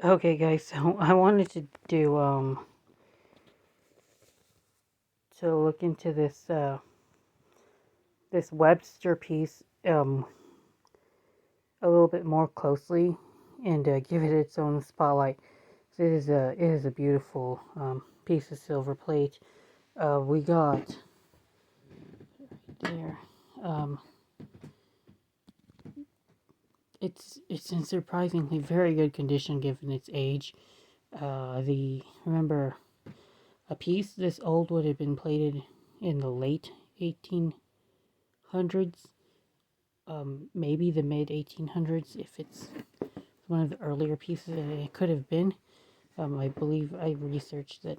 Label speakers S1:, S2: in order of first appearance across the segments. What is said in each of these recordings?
S1: Okay, guys, so I wanted to do to look into this Webster piece a little bit more closely and give it its own spotlight. So it is a beautiful piece of silver plate. We got there. Um, it's in surprisingly very good condition given its age. The remember a piece this old would have been plated in the late 1800s, maybe the mid 1800s if it's one of the earlier pieces that it could have been. I believe I researched that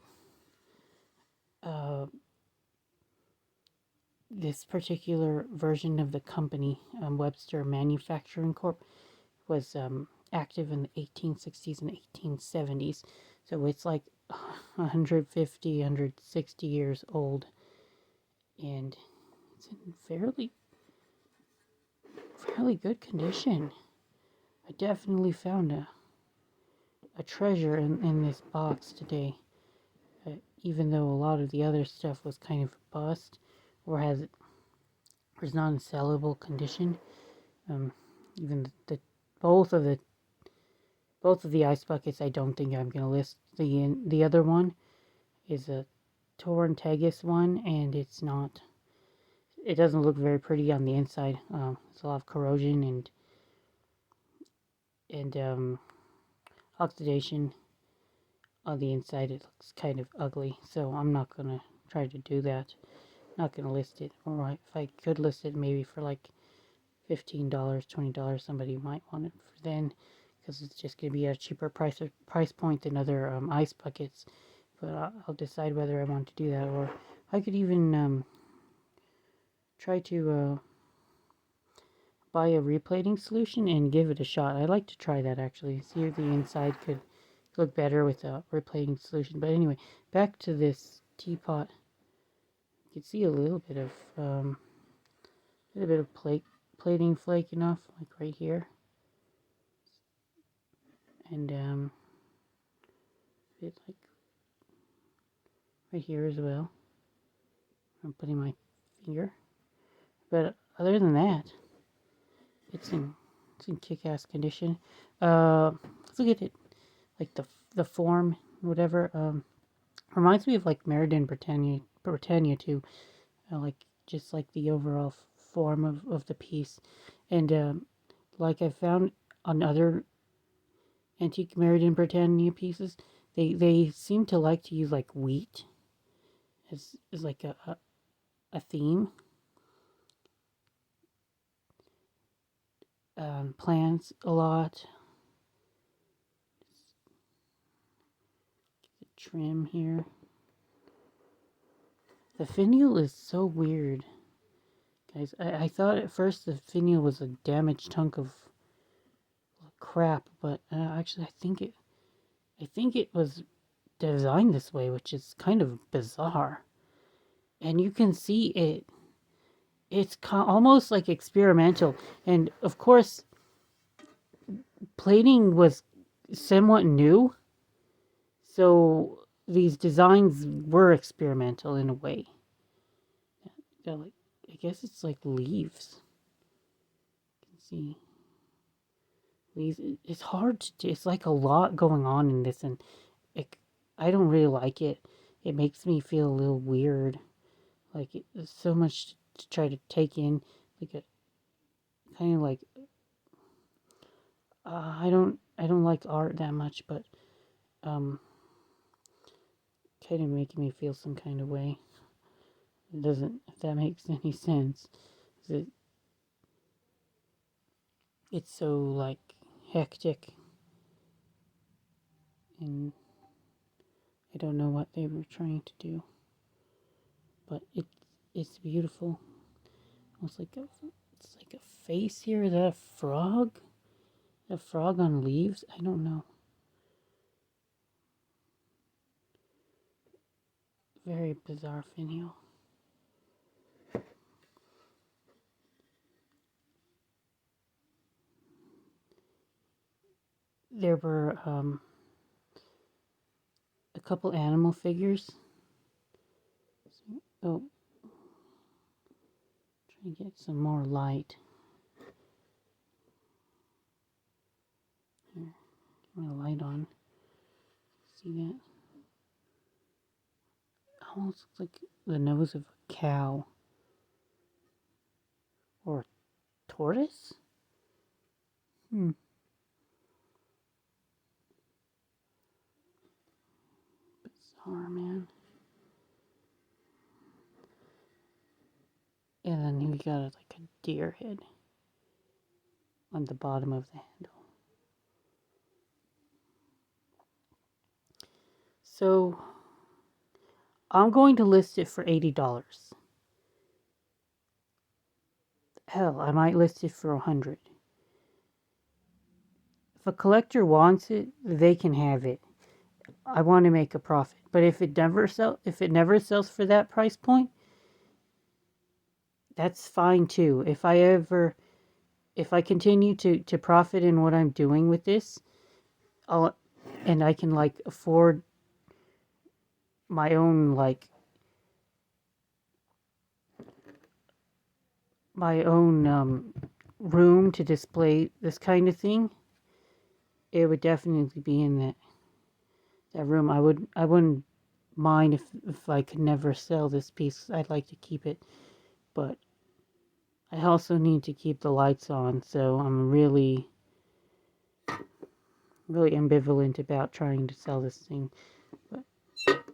S1: uh, this particular version of the company, Webster Manufacturing Corp, was active in the 1860s and 1870s. So it's like 150, 160 years old, and it's in fairly good condition. I definitely found a treasure in this box today, even though a lot of the other stuff was kind of bust or was not in sellable condition. Um, even the both of the both of the ice buckets, I don't think I'm gonna list. The other one is a torn Tegus one, and it's not. It doesn't look very pretty on the inside. It's a lot of corrosion and oxidation on the inside. It looks kind of ugly, so I'm not gonna try to do that. Not gonna list it, or if I could list it, maybe for like $15, $20, somebody might want it for then, because it's just gonna be a cheaper price point than other ice buckets. But I'll decide whether I want to do that, or I could even try to buy a replating solution and give it a shot. I'd like to try that actually. See if the inside could look better with a replating solution. But anyway, back to this teapot. You can see a little bit of plating flaking off, like right here, and a bit like right here as well. I'm putting my finger, but other than that, it's in kick-ass condition. Let's look at it, like the form, whatever. Reminds me of like Meriden Britannia too, like just like the overall form of the piece, and like I found on other antique Meriden Britannia pieces, they seem to like to use like wheat as like a theme. Plants a lot. The trim here. The finial is so weird, guys. I thought at first the finial was a damaged hunk of crap, but actually I think it was designed this way, which is kind of bizarre. And you can see it's almost like experimental. And of course, plating was somewhat new, so these designs were experimental in a way. Got like, I guess it's like leaves. You can see leaves. It's hard to do. It's like a lot going on in this, and it, I don't really like it. It makes me feel a little weird. Like there's so much to try to take in. Like a kind of like I don't like art that much, but um, kind of making me feel some kind of way. It doesn't, if that makes any sense. It, it's so like hectic, and I don't know what they were trying to do, but it's beautiful. Almost like it's like a face here. Is that a frog? A frog on leaves? I don't know. Very bizarre finial. There were couple animal figures. Oh, try to get some more light. Here, get my light on. See that? Almost looks like the nose of a cow. Or a tortoise? Bizarre, man. And then we got like a deer head on the bottom of the handle. So I'm going to list it for $80. Hell, I might list it for $100. If a collector wants it, they can have it. I want to make a profit. But if it never sells for that price point, that's fine too. If I continue to profit in what I'm doing with this, and I can like afford my own room to display this kind of thing, it would definitely be in that room. I wouldn't mind if I could never sell this piece. I'd like to keep it, but I also need to keep the lights on, so I'm really ambivalent about trying to sell this thing. But yep.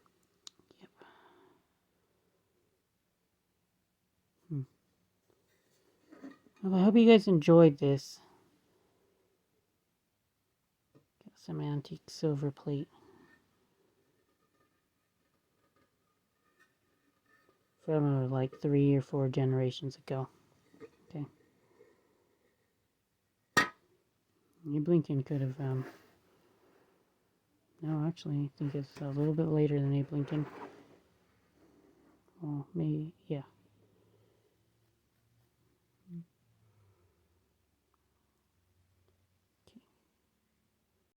S1: Well, I hope you guys enjoyed this. Got some antique silver plate from like 3 or 4 generations ago. Okay. Abe Lincoln could have, no, actually, I think it's a little bit later than Abe Lincoln. Well, maybe, yeah.